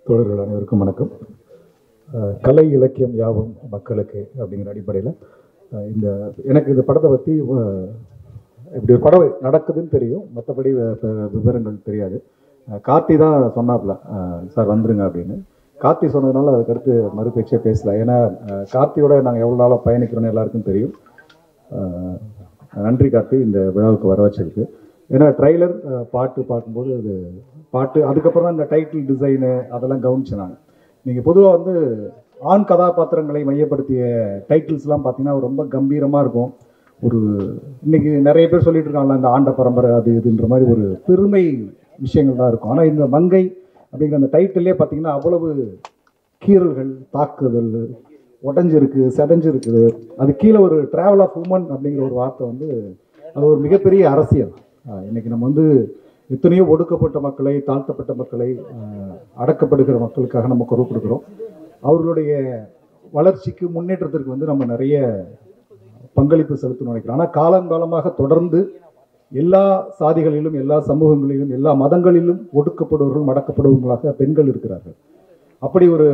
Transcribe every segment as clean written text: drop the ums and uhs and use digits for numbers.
தோழர்கள் அனைவருக்கும் வணக்கம். கலை இலக்கியம் யாவும் மக்களுக்கு அப்படிங்கிற அடிப்படையில் எனக்கு இந்த படத்தை பற்றி இப்படி ஒரு படம் நடக்குதுன்னு தெரியும், மற்றபடி விவரங்கள் தெரியாது. கார்த்தி தான் சொன்னாப்ல, சார் வந்துருங்க அப்படின்னு. கார்த்தி சொன்னதுனால அதுக்கடுத்து மறுபேச்சே பேசல. ஏன்னா கார்த்தியோட நாங்கள் எவ்வளோ நாளாக பயணிக்கிறோன்னு எல்லாருக்கும் தெரியும். நன்றி கார்த்தி இந்த விழாவுக்கு வர வச்சதுக்கு. ஏன்னா ட்ரைலர் பாட்டு பார்க்கும்போது அது பாட்டு அதுக்கப்புறம் தான் இந்த டைட்டில் டிசைனு அதெல்லாம் கவனிச்சினாங்க. நீங்கள் பொதுவாக ஆண் கதாபாத்திரங்களை மையப்படுத்திய டைட்டில்ஸ்லாம் பார்த்தீங்கன்னா ரொம்ப கம்பீரமாக இருக்கும். ஒரு இன்னைக்கு நிறைய பேர் சொல்லிட்டு இருக்காங்களா இந்த ஆண்ட பரம்பரை அது இதுன்ற மாதிரி ஒரு பெருமை விஷயங்கள் தான் இருக்கும். ஆனால் இந்த மங்கை அப்படிங்கிற அந்த டைட்டிலே பார்த்தீங்கன்னா அவ்வளவு கீறல்கள், தாக்குதல், உடஞ்சிருக்கு, செதஞ்சிருக்குது. அது கீழே ஒரு ட்ராவல் ஆஃப் உமன் அப்படிங்கிற ஒரு வார்த்தை அது ஒரு மிகப்பெரிய அரசியல். இன்னைக்கு நம்ம எத்தனையோ ஒடுக்கப்பட்ட மக்களை, தாழ்த்தப்பட்ட மக்களை, அடக்கப்படுகிற மக்களுக்காக நம்ம குரல் கொடுக்குறோம். அவர்களுடைய வளர்ச்சிக்கு, முன்னேற்றத்திற்கு நம்ம நிறைய பங்களிப்பு செலுத்தணும்னு நினைக்கிறோம். ஆனால் காலங்காலமாக தொடர்ந்து எல்லா சாதிகளிலும், எல்லா சமூகங்களிலும், எல்லா மதங்களிலும் ஒடுக்கப்படுவர்களும் அடக்கப்படுவர்களாக பெண்கள் இருக்கிறார்கள். அப்படி ஒரு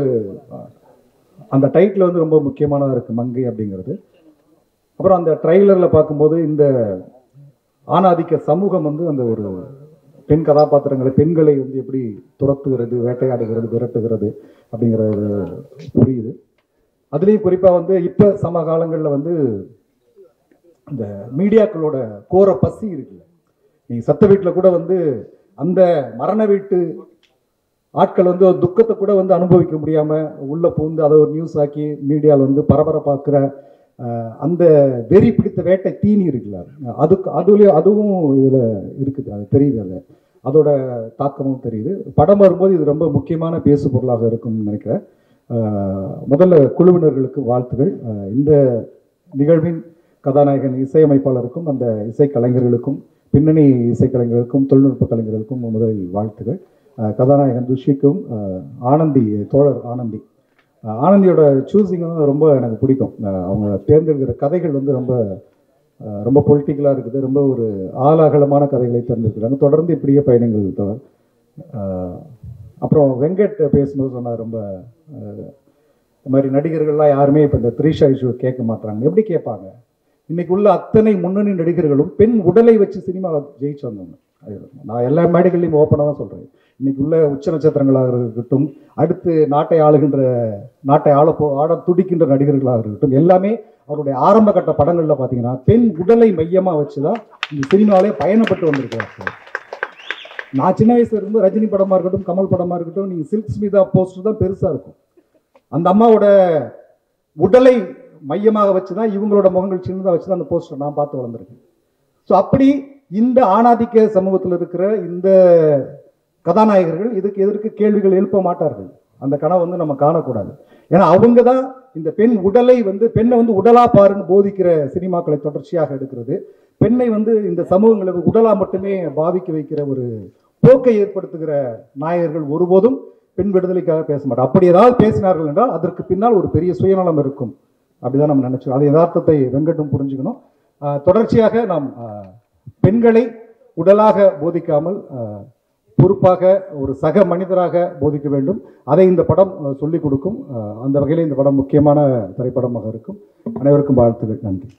அந்த டைட்டில் ரொம்ப முக்கியமானதாக இருக்குது மங்கை அப்படிங்கிறது. அப்புறம் அந்த ட்ரைலரில் பார்க்கும்போது இந்த ஆணாதிக்க சமூகம் அந்த ஒரு பெண் கதாபாத்திரங்களை, பெண்களை எப்படி துரத்துகிறது, வேட்டையாடுகிறது, விரட்டுகிறது அப்படிங்கிறது புரியுது. அதுலேயும் குறிப்பாக இப்போ சமகாலங்களில் இந்த மீடியாக்களோட கோர பசி இருக்குல்ல. நீங்கள் சத்த வீட்டில் கூட அந்த மரண வீட்டு ஆட்கள் துக்கத்தை கூட அனுபவிக்க முடியாமல் உள்ளே புகுந்து அதை ஒரு நியூஸ் ஆக்கி மீடியாவில் பரபரப்பாக்குற அந்த வெறி பிடித்த வேட்டை தீனி இருக்குல்ல, அதுவும் இதில் இருக்குது. அது தெரியுது, அதோட தாக்கமும் தெரியுது. படம் வரும்போது இது ரொம்ப முக்கியமான பேசு பொருளாக இருக்கும்னு நினைக்கிறேன். முதல்ல குழுவினர்களுக்கு வாழ்த்துகள். இந்த நிகழ்வின் கதாநாயகன் இசையமைப்பாளருக்கும், அந்த இசைக்கலைஞர்களுக்கும், பின்னணி இசைக்கலைஞர்களுக்கும், தொழில்நுட்ப கலைஞர்களுக்கும் முதலில் வாழ்த்துகள். கதாநாயகன் துஷிக்கும், ஆனந்தி, தோழர் ஆனந்தியோட சூஸிங் ரொம்ப எனக்கு பிடிக்கும். அவங்க தேர்ந்தெடுக்கிற கதைகள் ரொம்ப ரொம்ப பொலிட்டிக்கலாக இருக்குது. ரொம்ப ஒரு ஆளாகலமான கதைகளை தேர்ந்தெடுக்கிறாங்க. தொடர்ந்து இப்படியே பயணங்கள் தோழர். அப்புறம் வெங்கட் பேசும்போது சொன்னார், ரொம்ப இந்த மாதிரி நடிகர்கள்லாம் யாருமே இப்போ இந்த த்ரீஷா இஷ்யூ கேட்க மாட்டாங்க. எப்படி கேட்பாங்க? இன்னைக்கு உள்ள அத்தனை முன்னணி நடிகர்களும் பெண் உடலை வச்சு சினிமாவில் ஜெயிச்சு வந்தவங்க. நான் எல்லா மேடைகள்லையும் ஓப்பனாக தான் சொல்கிறேன். இன்னைக்கு உள்ள உச்ச நட்சத்திரங்களாக இருக்கட்டும், அடுத்து நாட்டை ஆட துடிக்கின்ற நடிகர்களாக இருக்கட்டும், எல்லாமே அவருடைய ஆரம்ப கட்ட படங்களில் பார்த்தீங்கன்னா பெண் உடலை மையமாக வச்சு தான் இந்த சினிமாவிலே பயணப்பட்டு வந்திருக்கிறார். நான் சின்ன வயசுல இருந்து ரஜினி படமாக இருக்கட்டும், கமல் படமாக இருக்கட்டும், நீங்கள் சில்க் ஸ்மிதா போஸ்டர் தான் பெருசாக இருக்கும். அந்த அம்மாவோட உடலை மையமாக வச்சு தான், இவங்களோட முகங்கள் சின்னதாக வச்சு தான் அந்த போஸ்டர் நான் பார்த்து வளர்ந்துருக்கேன். ஸோ அப்படி இந்த ஆணாதிக்க சமூகத்தில் இருக்கிற இந்த கதாநாயகர்கள் எதற்கு கேள்விகள் எழுப்ப மாட்டார்கள். அந்த கனவு நம்ம காணக்கூடாது. ஏன்னா அவங்க தான் இந்த பெண் உடலை பெண்ணை உடலா பாருன்னு போதிக்கிற சினிமாக்களை தொடர்ச்சியாக எடுக்கிறது. பெண்ணை இந்த சமூகங்களுக்கு உடலா மட்டுமே பாவிக்க வைக்கிற ஒரு போக்கை ஏற்படுத்துகிற நாயகர்கள் ஒருபோதும் பெண் விடுதலைக்காக பேச மாட்டார். அப்படி ஏதாவது பேசினார்கள் என்றால் அதற்கு பின்னால் ஒரு பெரிய சுயநலம் இருக்கும். அப்படிதான் நம்ம நினைச்சோம். அது யதார்த்தத்தை வெங்கட்டும் புரிஞ்சுக்கணும். தொடர்ச்சியாக நாம் பெண்களை உடலாக போதிக்காமல் பொறுப்பாக ஒரு சக மனிதராக போதிக்க வேண்டும். அதை இந்த படம் சொல்லிக் கொடுக்கும். அந்த வகையில் இந்த படம் முக்கியமான திரைப்படமாக இருக்கும். அனைவருக்கும் வாழ்த்துக்கள். நன்றி.